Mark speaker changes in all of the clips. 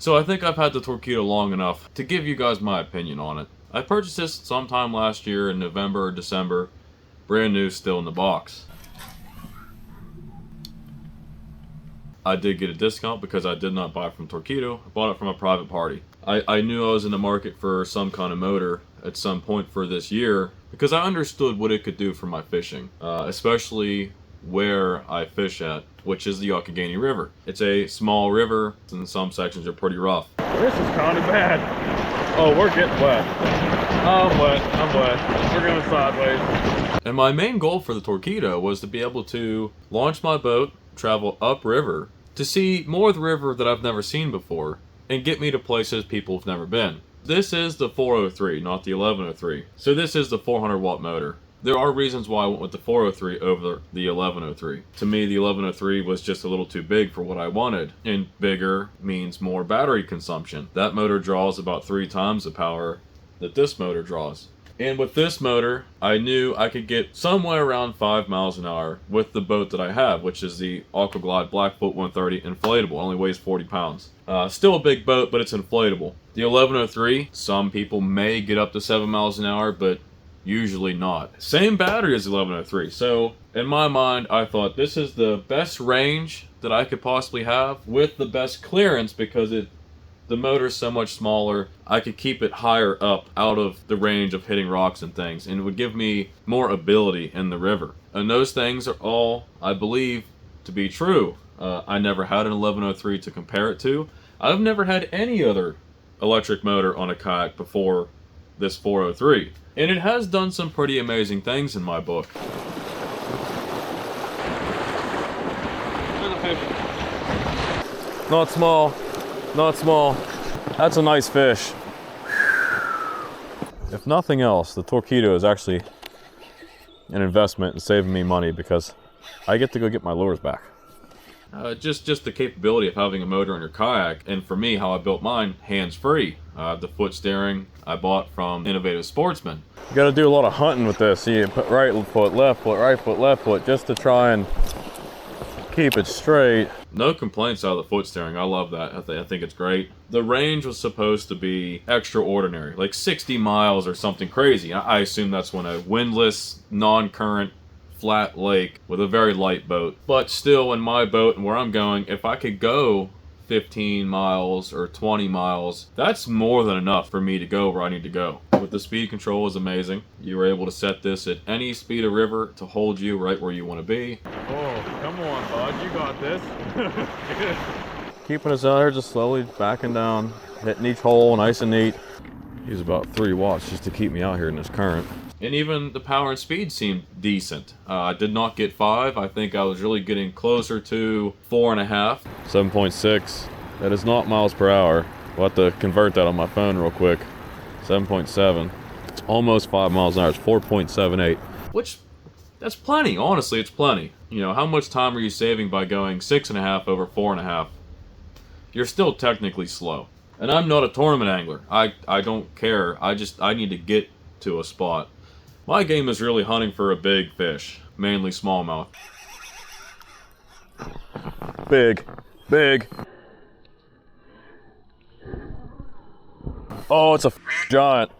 Speaker 1: So I think I've had the Torqeedo long enough to give you guys my opinion on it. I purchased this sometime last year in November or December. Brand new, still in the box. I did get a discount because I did not buy it from Torqeedo. I bought it from a private party. I knew I was in the market for some kind of motor at some point for this year because I understood what it could do for my fishing, especially where I fish at, which is the Youghiogheny River. It's a small river, and some sections are pretty rough.
Speaker 2: This is kind of bad. Oh, we're getting wet. I'm wet. We're going sideways.
Speaker 1: And my main goal for the Torqeedo was to be able to launch my boat, travel upriver, to see more of the river that I've never seen before, and get me to places people have never been. This is the 403, not the 1103. So this is the 400 watt motor. There are reasons why I went with the 403 over the 1103. To me, the 1103 was just a little too big for what I wanted, and bigger means more battery consumption. That motor draws about 3 times the power that this motor draws. And with this motor, I knew I could get somewhere around 5 miles an hour with the boat that I have, which is the Aquaglide Blackfoot 130 inflatable. It only weighs 40 pounds. Still a big boat, but it's inflatable. The 1103, some people may get up to 7 miles an hour, but usually not. Same battery as the 1103. So in my mind, I thought this is the best range that I could possibly have with the best clearance because the motor's so much smaller. I could keep it higher up out of the range of hitting rocks and things, and it would give me more ability in the river. And those things are all, I believe, to be true. I never had an 1103 to compare it to. I've never had any other electric motor on a kayak before this 403. And it has done some pretty amazing things in my book. Not small. Not small. That's a nice fish. If nothing else, the Torqeedo is actually an investment in saving me money because I get to go get my lures back. Just the capability of having a motor on your kayak, and for me, how I built mine, hands-free. The foot steering I bought from Innovative Sportsman. You gotta do a lot of hunting with this. So you put right foot, left foot, right foot, left foot, just to try and keep it straight. No complaints out of the foot steering. I love that. I think it's great. The range was supposed to be extraordinary, like 60 miles or something crazy. I assume that's when a windless, non-current, flat lake with a very light boat. But still, in my boat and where I'm going, if I could go 15 miles or 20 miles, that's more than enough for me to go where I need to go. With the speed control is amazing. You were able to set this at any speed of river to hold you right where you want to be.
Speaker 2: Oh, come on, bud, you got this.
Speaker 1: Keeping us out here, just slowly backing down, hitting each hole nice and neat. Use about 3 watts just to keep me out here in this current. And even the power and speed seemed decent. I did not get 5. I think I was really getting closer to 4.5. 7.6. That is not miles per hour. We'll have to convert that on my phone real quick. 7.7. It's almost 5 miles an hour. It's 4.78. Which, that's plenty. Honestly, it's plenty. You know, how much time are you saving by going 6.5 over 4.5? You're still technically slow. And I'm not a tournament angler. I don't care. I need to get to a spot. My game is really hunting for a big fish, mainly smallmouth. Big. Oh, it's a giant.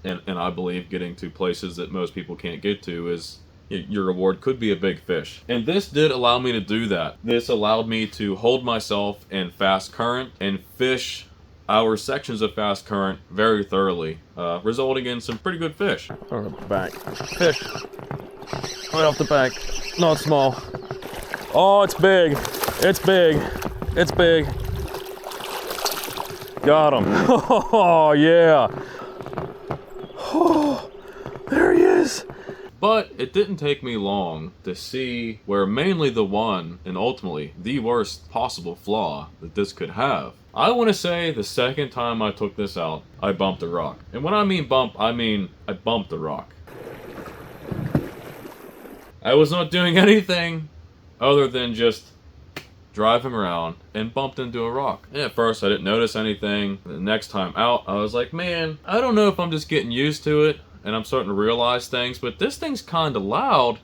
Speaker 1: And I believe getting to places that most people can't get to is your reward could be a big fish. And this did allow me to do that. This allowed me to hold myself in fast current and fish our sections of fast current very thoroughly, resulting in some pretty good fish. Or back. Fish. Right off the back. Not small. Oh, it's big. It's big. It's big. Got him. Oh, yeah. Oh, there he is. But it didn't take me long to see where mainly the one, and ultimately the worst possible flaw that this could have. I want to say the second time I took this out, I bumped a rock. And when I mean bump, I mean I bumped the rock. I was not doing anything other than just driving around and bumped into a rock. And at first I didn't notice anything. The next time out, I was like, man, I don't know if I'm just getting used to it and I'm starting to realize things, but this thing's kinda loud.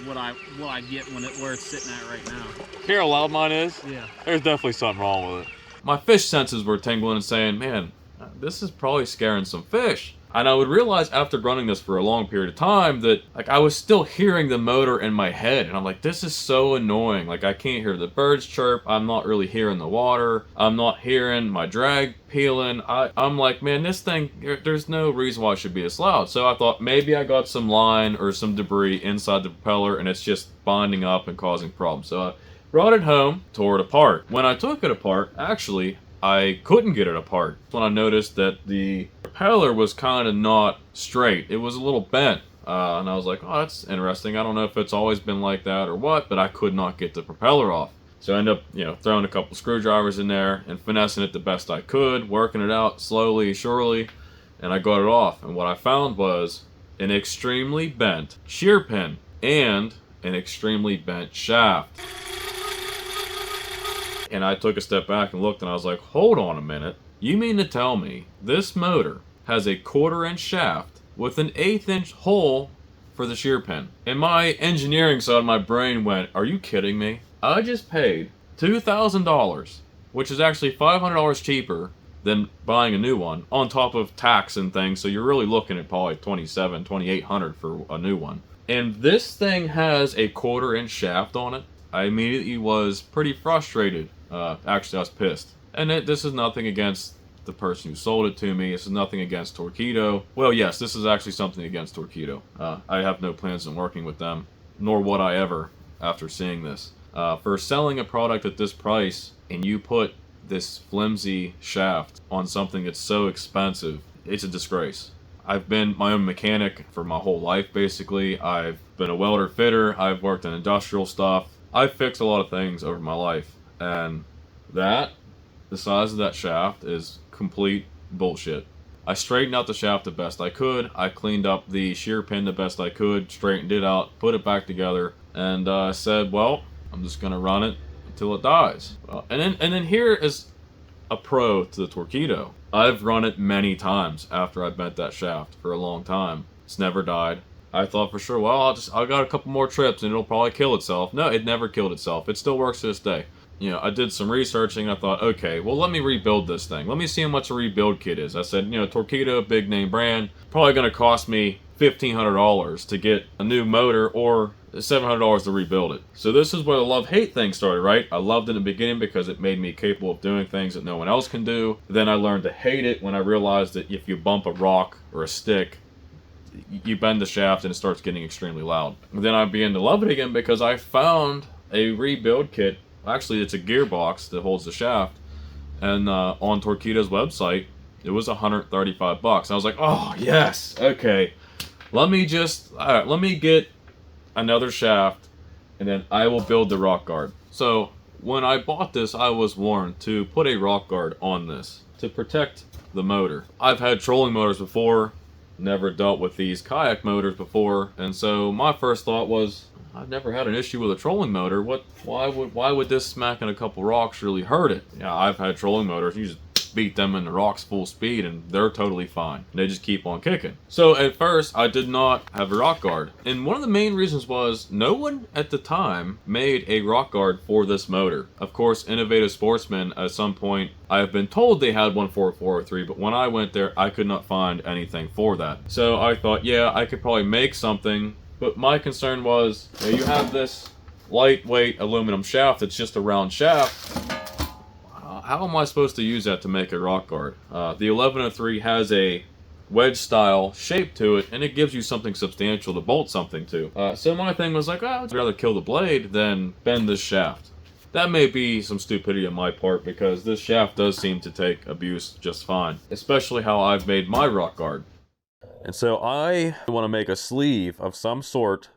Speaker 3: what I get where it's sitting at right now.
Speaker 2: Hear how loud mine is?
Speaker 3: Yeah.
Speaker 2: There's definitely something wrong with it.
Speaker 1: My fish senses were tingling and saying, man, this is probably scaring some fish. And I would realize after running this for a long period of time that like I was still hearing the motor in my head, and I'm like, this is so annoying. Like I can't hear the birds chirp, I'm not really hearing the water, I'm not hearing my drag peeling. I'm like, man, this thing, there's no reason why it should be this loud. So I thought maybe I got some line or some debris inside the propeller and it's just bonding up and causing problems. So I brought it home, tore it apart. When I took it apart, actually, I couldn't get it apart. When I noticed that the propeller was kind of not straight. It was a little bent. And I was like, oh, that's interesting. I don't know if it's always been like that or what, but I could not get the propeller off. So I ended up, throwing a couple screwdrivers in there and finessing it the best I could, working it out slowly, surely, and I got it off. And what I found was an extremely bent shear pin and an extremely bent shaft. And I took a step back and looked and I was like, hold on a minute. You mean to tell me this motor has a 1/4 inch shaft with an 1/8 inch hole for the shear pin? And my engineering side of my brain went, are you kidding me? I just paid $2,000, which is actually $500 cheaper than buying a new one, on top of tax and things. So you're really looking at probably $2,700, $2,800 for a new one. And this thing has a 1/4 inch shaft on it. I immediately was pretty frustrated. Actually, I was pissed. And this is nothing against the person who sold it to me. This is nothing against Torqeedo. Well, yes, this is actually something against Torqeedo. I have no plans on working with them, nor would I ever after seeing this. For selling a product at this price, and you put this flimsy shaft on something that's so expensive, it's a disgrace. I've been my own mechanic for my whole life, basically. I've been a welder fitter. I've worked in industrial stuff. I've fixed a lot of things over my life, and the size of that shaft is complete bullshit. I straightened out the shaft the best I could. I cleaned up the shear pin the best I could, straightened it out, put it back together, and I said, well, I'm just gonna run it until it dies. Well, and then here is a pro to the Torqeedo. I've run it many times after I bent that shaft for a long time. It's never died. I thought for sure, well, I got a couple more trips and it'll probably kill itself. No, it never killed itself. It still works to this day. I did some researching. I thought, okay, well, let me rebuild this thing. Let me see how much a rebuild kit is. I said, Torqeedo, big name brand, probably going to cost me $1,500 to get a new motor or $700 to rebuild it. So this is where the love-hate thing started, right? I loved it in the beginning because it made me capable of doing things that no one else can do. Then I learned to hate it when I realized that if you bump a rock or a stick, you bend the shaft and it starts getting extremely loud. And then I began to love it again because I found a rebuild kit. Actually, it's a gearbox that holds the shaft, and on Torqeedo's website, it was $135. I was like, oh yes, okay. Let me get another shaft, and then I will build the rock guard. So when I bought this, I was warned to put a rock guard on this to protect the motor. I've had trolling motors before. Never dealt with these kayak motors before, and so my first thought was, I've never had an issue with a trolling motor. Why would this smacking a couple rocks really hurt it? Yeah, I've had trolling motors. You just beat them in the rocks full speed and they're totally fine. They just keep on kicking. So at first I did not have a rock guard. And one of the main reasons was no one at the time made a rock guard for this motor. Of course, Innovative Sportsman at some point, I have been told they had one for a 403, but when I went there, I could not find anything for that. So I thought, yeah, I could probably make something. But my concern was, you have this lightweight aluminum shaft that's just a round shaft. How am I supposed to use that to make a rock guard? The 1103 has a wedge style shape to it, and it gives you something substantial to bolt something to. So my thing was like, I'd rather kill the blade than bend this shaft. That may be some stupidity on my part because this shaft does seem to take abuse just fine, especially how I've made my rock guard. And so I want to make a sleeve of some sort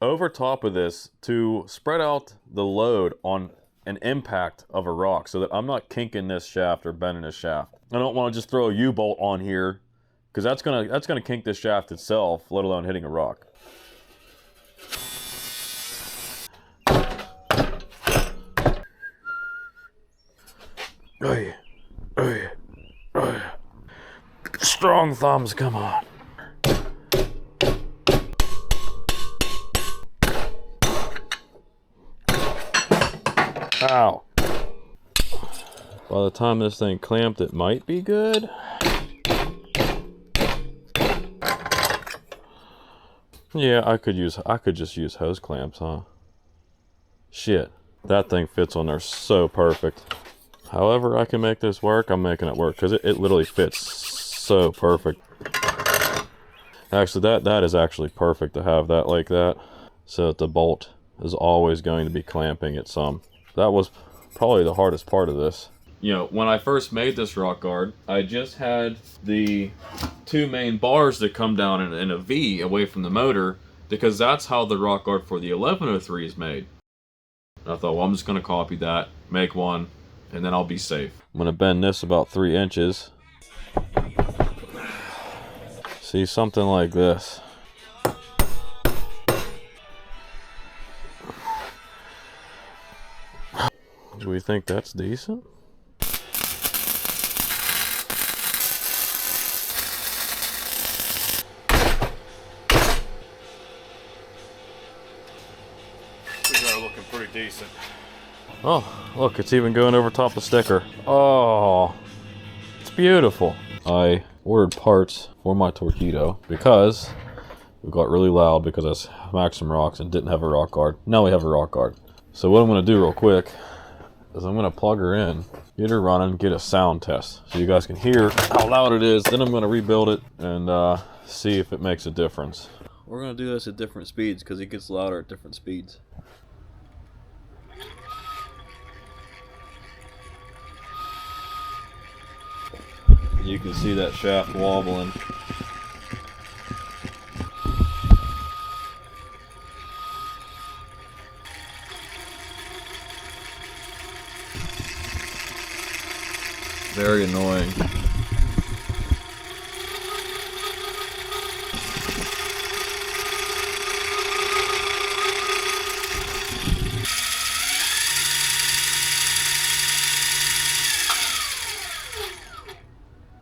Speaker 1: over top of this to spread out the load on an impact of a rock so that I'm not kinking this shaft or bending this shaft. I don't want to just throw a U-bolt on here because that's gonna kink this shaft itself, let alone hitting a rock. Strong thumbs, come on. Ow. By the time this thing clamped, it might be good. Yeah, I could just use hose clamps, huh? Shit, that thing fits on there so perfect. However I can make this work, I'm making it work, because it literally fits so perfect. Actually, that is actually perfect to have that like that, so that the bolt is always going to be clamping at some. That was probably the hardest part of this. You know, when I first made this rock guard, I just had the two main bars that come down in a V away from the motor, because that's how the rock guard for the 1103 is made. And I thought, well, I'm just going to copy that, make one, and then I'll be safe. I'm going to bend this about 3 inches. See, something like this. Do we think that's decent? These are looking pretty decent. Oh, look, it's even going over top the sticker. Oh, it's beautiful. I ordered parts for my Torqeedo because it got really loud because I smacked some rocks and didn't have a rock guard. Now we have a rock guard. So what I'm going to do real quick is I'm going to plug her in, get her running, get a sound test so you guys can hear how loud it is. Then I'm going to rebuild it and see if it makes a difference. We're going to do this at different speeds because it gets louder at different speeds. You can see that shaft wobbling. Very annoying.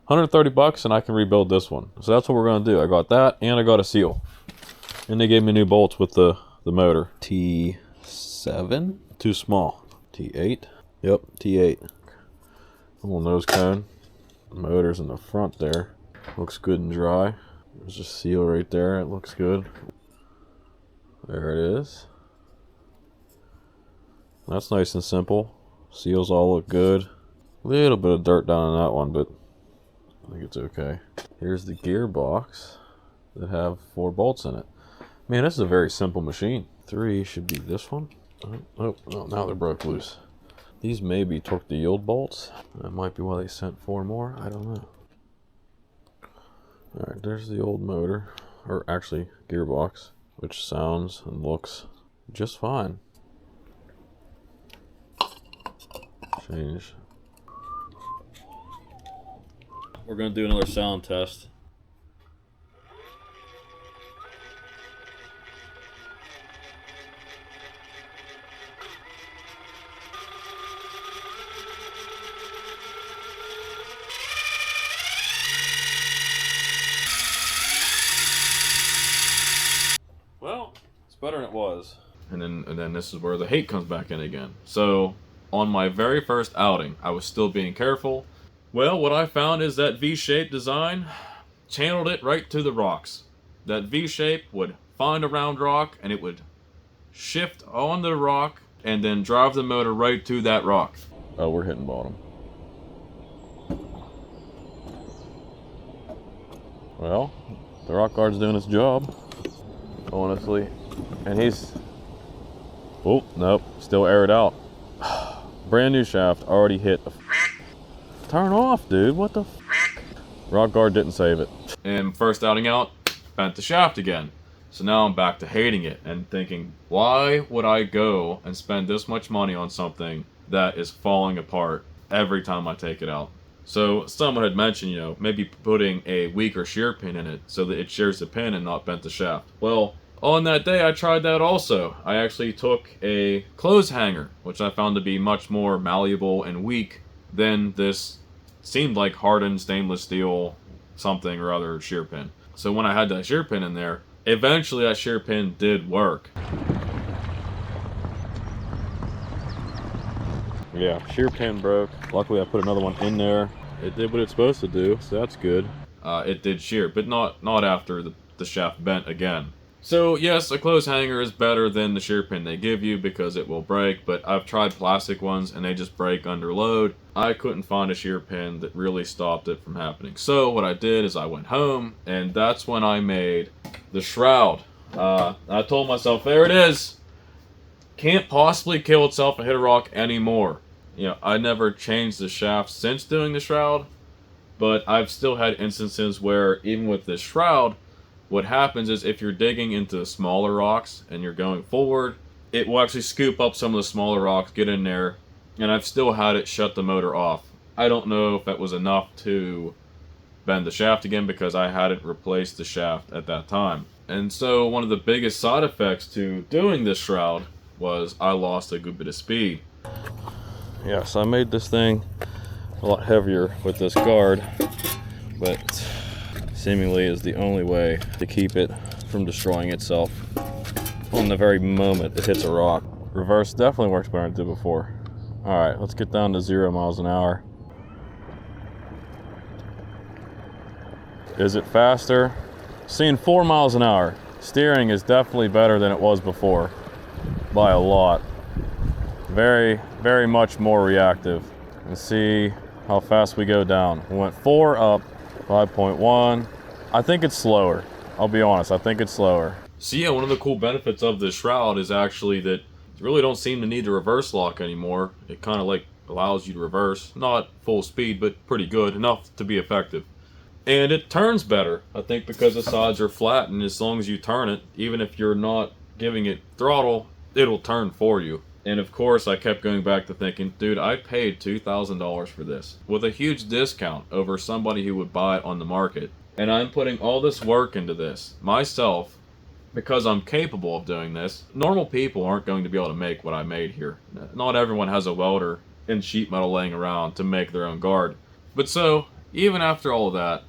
Speaker 1: $130 and I can rebuild this one. So that's what we're gonna do. I got that and I got a seal. And they gave me new bolts with the motor. T7? Too small. T8? Yep, T8. Little nose cone. The motor's in the front there. Looks good and dry. There's a seal right there. It looks good. There it is. That's nice and simple. Seals all look good. A little bit of dirt down on that one, but I think it's okay. Here's the gearbox that have 4 bolts in it. Man, this is a very simple machine. 3 should be this one. Oh, now they're broke loose. These may be Torqeedo bolts. That might be why they sent 4 more. I don't know. Alright, there's the old motor. Or actually, gearbox. Which sounds and looks just fine. Change. We're going to do another sound test. Well, it's better than it was. And then this is where the hate comes back in again. So, on my very first outing, I was still being careful. Well, what I found is that V-shaped design channeled it right to the rocks. That V-shape would find a round rock and it would shift on the rock and then drive the motor right to that rock. Oh, we're hitting bottom. Well, the rock guard's doing its job, honestly. And he's... Oh, nope, still aired out. Brand new shaft, already hit a... Turn off, dude. What the f? Rock guard didn't save it. And first outing out, bent the shaft again. So now I'm back to hating it and thinking, why would I go and spend this much money on something that is falling apart every time I take it out? So someone had mentioned, you know, maybe putting a weaker shear pin in it so that it shears the pin and not bent the shaft. Well, on that day I tried that also. I actually took a clothes hanger, which I found to be much more malleable and weak than this seemed like hardened stainless steel something or other shear pin. So when I had that shear pin in there, eventually that shear pin did work. Yeah, shear pin broke. Luckily I put another one in there. It did what it's supposed to do, so that's good. It did shear, but not after the shaft bent again. So yes, a closed hanger is better than the shear pin they give you because it will break, but I've tried plastic ones and they just break under load. I couldn't find a shear pin that really stopped it from happening. So what I did is I went home, and that's when I made the shroud. I told myself, there it is. Can't possibly kill itself and hit a rock anymore. You know, I never changed the shaft since doing the shroud, but I've still had instances where even with this shroud, what happens is if you're digging into smaller rocks and you're going forward, it will actually scoop up some of the smaller rocks, get in there, and I've still had it shut the motor off. I don't know if that was enough to bend the shaft again because I hadn't replaced the shaft at that time. And so one of the biggest side effects to doing this shroud was I lost a good bit of speed. Yeah, so I made this thing a lot heavier with this guard, but seemingly is the only way to keep it from destroying itself on the very moment it hits a rock. Reverse definitely works better than it did before. Alright, let's get down to 0 miles an hour. Is it faster? Seeing 4 miles an hour. Steering is definitely better than it was before. By a lot. Very, very much more reactive. And see how fast we go down. We went 4 up, 5.1. I think it's slower. I'll be honest, I think it's slower. So yeah, one of the cool benefits of this shroud is actually that you really don't seem to need to reverse lock anymore. It kind of like allows you to reverse. Not full speed, but pretty good. Enough to be effective. And it turns better, I think, because the sides are flat, and as long as you turn it, even if you're not giving it throttle, it'll turn for you. And of course, I kept going back to thinking, dude, I paid $2,000 for this with a huge discount over somebody who would buy it on the market. And I'm putting all this work into this myself because I'm capable of doing this. Normal people aren't going to be able to make what I made here. Not everyone has a welder and sheet metal laying around to make their own guard. But so, even after all of that,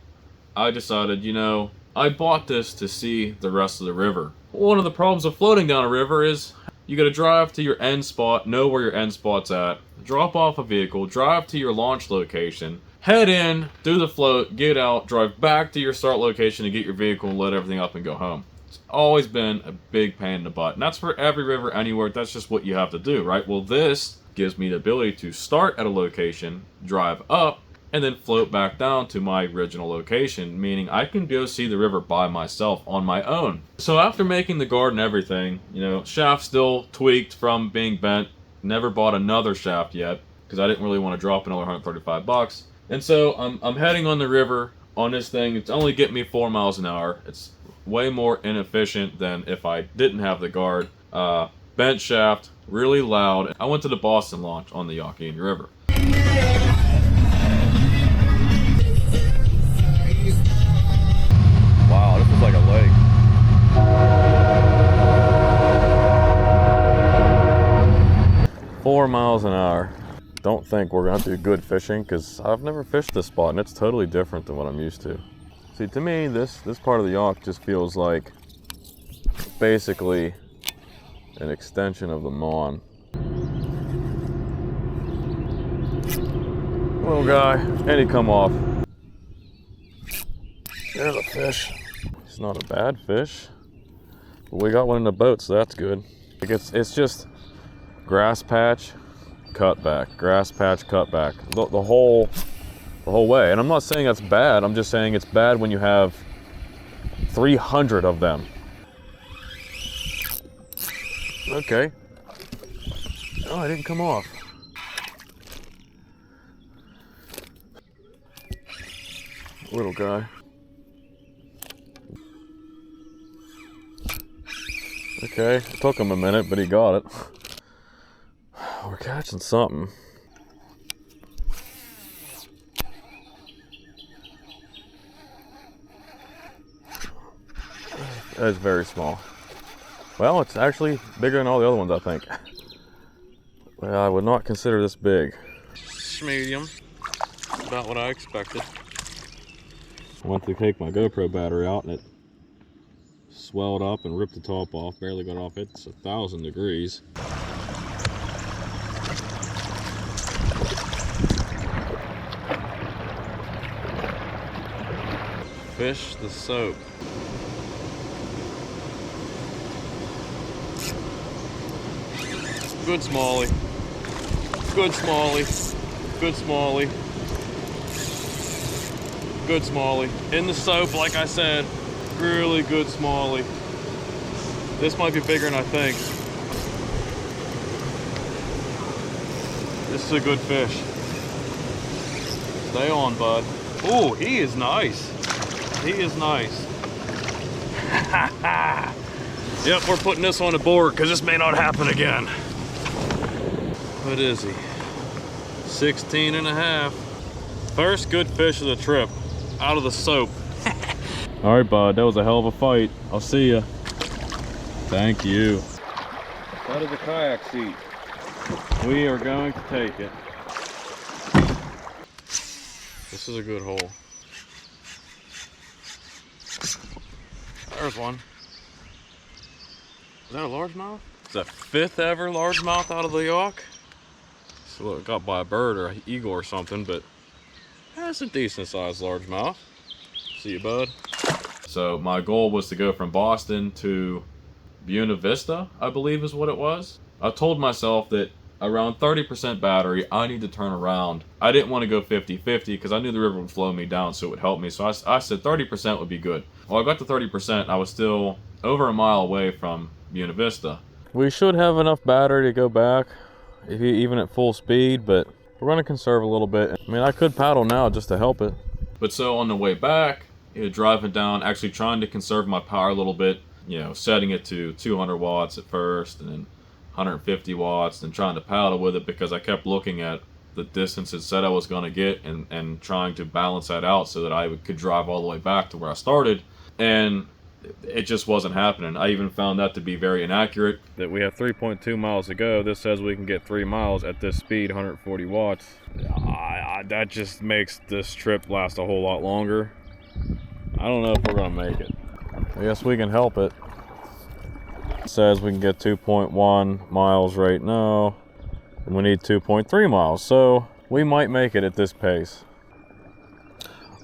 Speaker 1: I decided, you know, I bought this to see the rest of the river. One of the problems of floating down a river is you gotta drive to your end spot, know where your end spot's at, drop off a vehicle, drive to your launch location, head in, do the float, get out, drive back to your start location to get your vehicle, load everything up, and go home. It's always been a big pain in the butt. And that's for every river, anywhere. That's just what you have to do, right? Well, this gives me the ability to start at a location, drive up, and then float back down to my original location, meaning I can go see the river by myself on my own. So after making the guard and everything, you know, shaft still tweaked from being bent, never bought another shaft yet, because I didn't really want to drop another $135. And so I'm heading on the river on this thing. It's only getting me 4 miles an hour. It's way more inefficient than if I didn't have the guard. Bent shaft, really loud. I went to the Boston launch on the Youghiogheny River. Wow, this is like a lake. 4 miles an hour. Don't think we're gonna do good fishing because I've never fished this spot and it's totally different than what I'm used to. See, to me, this part of the Yacht just feels like basically an extension of the Mon. Little guy, and he come off. There's a fish. It's not a bad fish. But we got one in the boat, so that's good. It's just grass patch, cut back, grass patch, cut back. The whole way. And I'm not saying that's bad. I'm just saying it's bad when you have 300 of them. Okay. Oh, it didn't come off. Little guy. Okay, it took him a minute, but he got it. We're catching something. That's very small. Well, it's actually bigger than all the other ones, I think. Well, I would not consider this big. Medium. About what I expected. I went to take my GoPro battery out and it swelled up and ripped the top off. Barely got off. It's 1,000 degrees.
Speaker 2: Fish the soap. Good smallie. Good smallie. Good smallie. Good smallie. In the soap, like I said, really good smallie. This might be bigger than I think. This is a good fish. Stay on, bud. Ooh, he is nice. He is nice. Yep, we're putting this on the board because this may not happen again. What is he? 16 and a half. First good fish of the trip. Out of the soap. All right, bud, that was a hell of a fight. I'll see ya. Thank you. That is a kayak seat. We are going to take it. This is a good hole. There's one. Is that a largemouth? Is that 5th ever largemouth out of the York? So it got by a bird or an eagle or something, but that's a decent sized largemouth. See you, bud.
Speaker 1: So my goal was to go from Boston to Buena Vista, I believe is what it was. I told myself that around 30% battery, I need to turn around. I didn't want to go 50-50 because I knew the river would flow me down, so it would help me. So I said 30% would be good. Well, I got to 30%, I was still over a mile away from Buena Vista. We should have enough battery to go back, even at full speed, but we're going to conserve a little bit. I mean, I could paddle now just to help it. But so on the way back, driving down, actually trying to conserve my power a little bit, setting it to 200 watts at first and then 150 watts and trying to paddle with it because I kept looking at the distance it said I was going to get and trying to balance that out so that I could drive all the way back to where I started. And it just wasn't happening. I even found that to be very inaccurate. That we have 3.2 miles to go. This says we can get 3 miles at this speed, 140 watts. That just makes this trip last a whole lot longer. I don't know if we're gonna make it. I guess we can help it. It says we can get 2.1 miles right now, and we need 2.3 miles, so we might make it at this pace.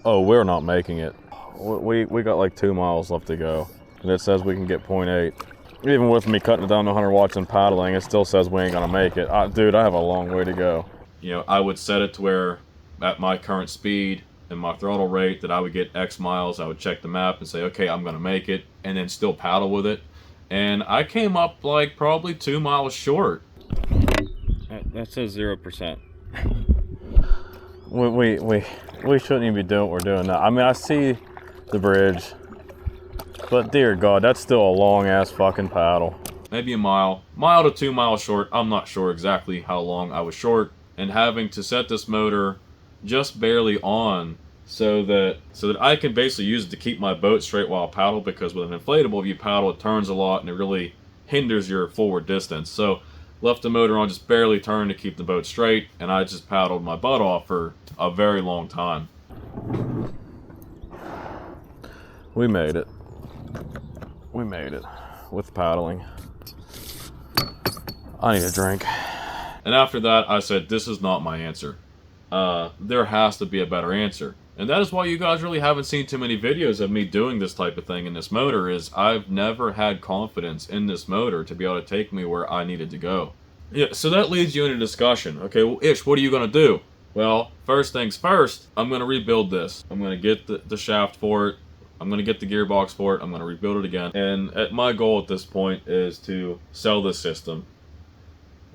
Speaker 1: Oh, we're not making it. We got like 2 miles left to go, and it says we can get 0.8. Even with me cutting it down to 100 watts and paddling, it still says we ain't gonna make it. Dude, I have a long way to go. I would set it to where at my current speed and my throttle rate that I would get X miles. I would check the map and say, okay, I'm gonna make it, and then still paddle with it. And I came up like probably 2 miles short. That says 0%. We shouldn't even be doing what we're doing now. I mean, I see the bridge, but dear God, that's still a long ass fucking paddle. Maybe a mile to 2 miles short. I'm not sure exactly how long I was short, and having to set this motor just barely on so that I can basically use it to keep my boat straight while I paddle, because with an inflatable, if you paddle, it turns a lot and it really hinders your forward distance. So left the motor on just barely turned to keep the boat straight, and I just paddled my butt off for a very long time. We made it. We made it with paddling. I need a drink. And after that, I said, this is not my answer. There has to be a better answer. And that is why you guys really haven't seen too many videos of me doing this type of thing in this motor, is I've never had confidence in this motor to be able to take me where I needed to go. Yeah, so that leads you into discussion. Okay, well, Ish, what are you going to do? Well, first things first, I'm going to rebuild this. I'm going to get the shaft for it. I'm going to get the gearbox for it. I'm going to rebuild it again. And my goal at this point is to sell this system.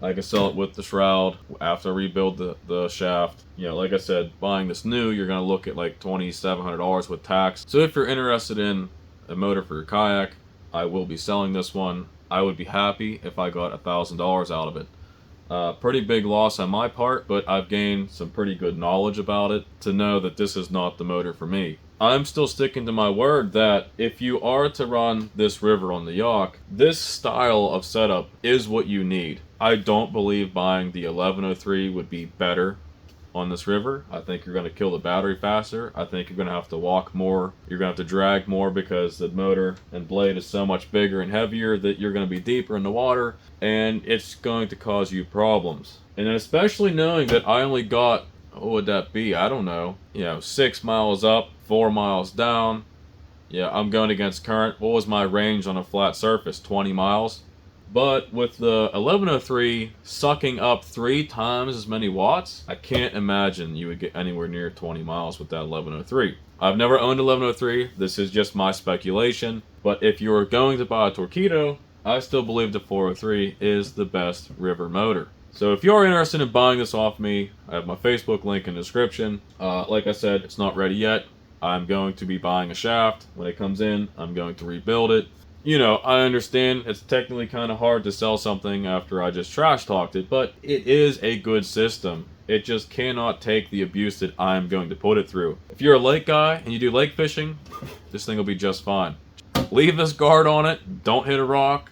Speaker 1: I can sell it with the shroud after I rebuild the shaft. Like I said, buying this new, you're going to look at like $2,700 with tax. So if you're interested in a motor for your kayak, I will be selling this one. I would be happy if I got $1,000 out of it. Pretty big loss on my part, but I've gained some pretty good knowledge about it to know that this is not the motor for me. I'm still sticking to my word that if you are to run this river on the yacht, this style of setup is what you need. I don't believe buying the 1103 would be better on this river. I think you're going to kill the battery faster. I think you're going to have to walk more. You're going to have to drag more because the motor and blade is so much bigger and heavier that you're going to be deeper in the water, and it's going to cause you problems. And then especially knowing that I only got, what would that be? I don't know. 6 miles up, 4 miles down. Yeah, I'm going against current. What was my range on a flat surface? 20 miles. But with the 1103 sucking up 3 times as many watts, I can't imagine you would get anywhere near 20 miles with that 1103. I've never owned a 1103. This is just my speculation. But if you are going to buy a Torqeedo, I still believe the 403 is the best river motor. So if you're interested in buying this off me, I have my Facebook link in the description. Like I said, it's not ready yet. I'm going to be buying a shaft. When it comes in, I'm going to rebuild it. I understand it's technically kind of hard to sell something after I just trash talked it, but it is a good system. It just cannot take the abuse that I'm going to put it through. If you're a lake guy and you do lake fishing, this thing will be just fine. Leave this guard on it, don't hit a rock,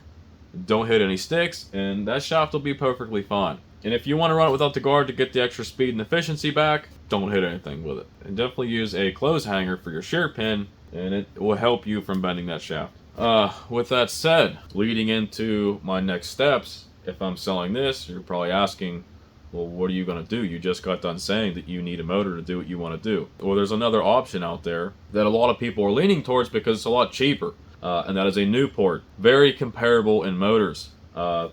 Speaker 1: don't hit any sticks, and that shaft will be perfectly fine. And if you want to run it without the guard to get the extra speed and efficiency back, don't hit anything with it. And definitely use a clothes hanger for your shear pin, and it will help you from bending that shaft. With that said, leading into my next steps, if I'm selling this, you're probably asking, well, what are you going to do? You just got done saying that you need a motor to do what you want to do. Well, there's another option out there that a lot of people are leaning towards because it's a lot cheaper, and that is a Newport. Very comparable in motors.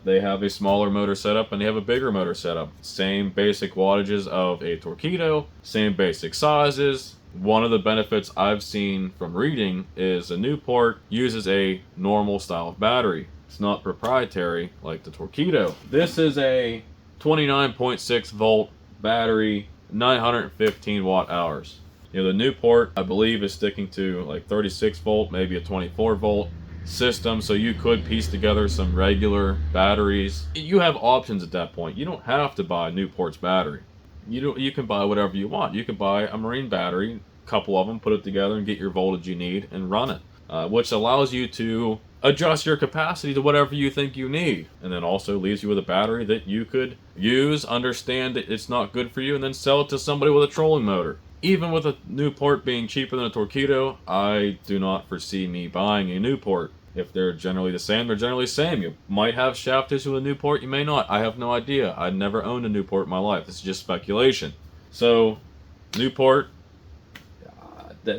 Speaker 1: They have a smaller motor setup and they have a bigger motor setup. Same basic wattages of a Torqeedo, same basic sizes. One of the benefits I've seen from reading is a Newport uses a normal style of battery. It's not proprietary like the Torqeedo. This is a 29.6 volt battery, 915 watt hours. The Newport, I believe, is sticking to like 36 volt, maybe a 24 volt system, so you could piece together some regular batteries. You have options at that point. You don't have to buy Newport's battery. You can buy whatever you want. You can buy a marine battery, a couple of them, put it together and get your voltage you need and run it, which allows you to adjust your capacity to whatever you think you need, and then also leaves you with a battery that you could use, understand that it's not good for you, and then sell it to somebody with a trolling motor. Even with a Newport being cheaper than a Torqeedo, I do not foresee me buying a Newport. If they're generally the same, they're generally the same. You might have shaft issue with a Newport, you may not. I have no idea. I've never owned a Newport in my life. This is just speculation. So, Newport,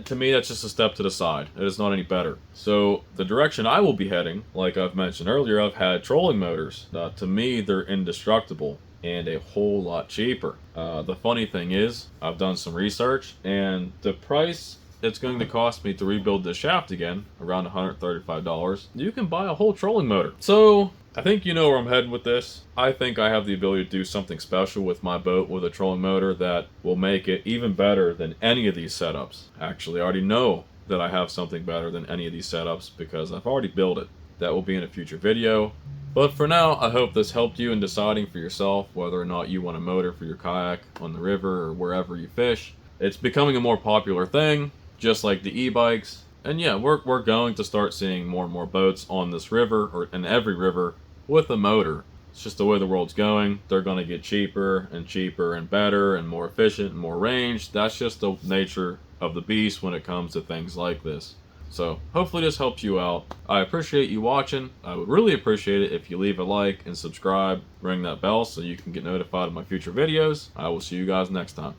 Speaker 1: to me, that's just a step to the side. It is not any better. So, the direction I will be heading, like I've mentioned earlier, I've had trolling motors. To me, they're indestructible and a whole lot cheaper. The funny thing is, I've done some research, and the price it's going to cost me to rebuild this shaft again, around $135, you can buy a whole trolling motor. So, I think you know where I'm heading with this. I think I have the ability to do something special with my boat with a trolling motor that will make it even better than any of these setups. Actually, I already know that I have something better than any of these setups because I've already built it. That will be in a future video. But for now, I hope this helped you in deciding for yourself whether or not you want a motor for your kayak on the river or wherever you fish. It's becoming a more popular thing, just like the e-bikes. And yeah, we're going to start seeing more and more boats on this river, or in every river, with a motor. It's just the way the world's going. They're going to get cheaper and cheaper and better and more efficient and more range. That's just the nature of the beast when it comes to things like this. So hopefully this helps you out. I appreciate you watching. I would really appreciate it if you leave a like and subscribe, ring that bell so you can get notified of my future videos. I will see you guys next time.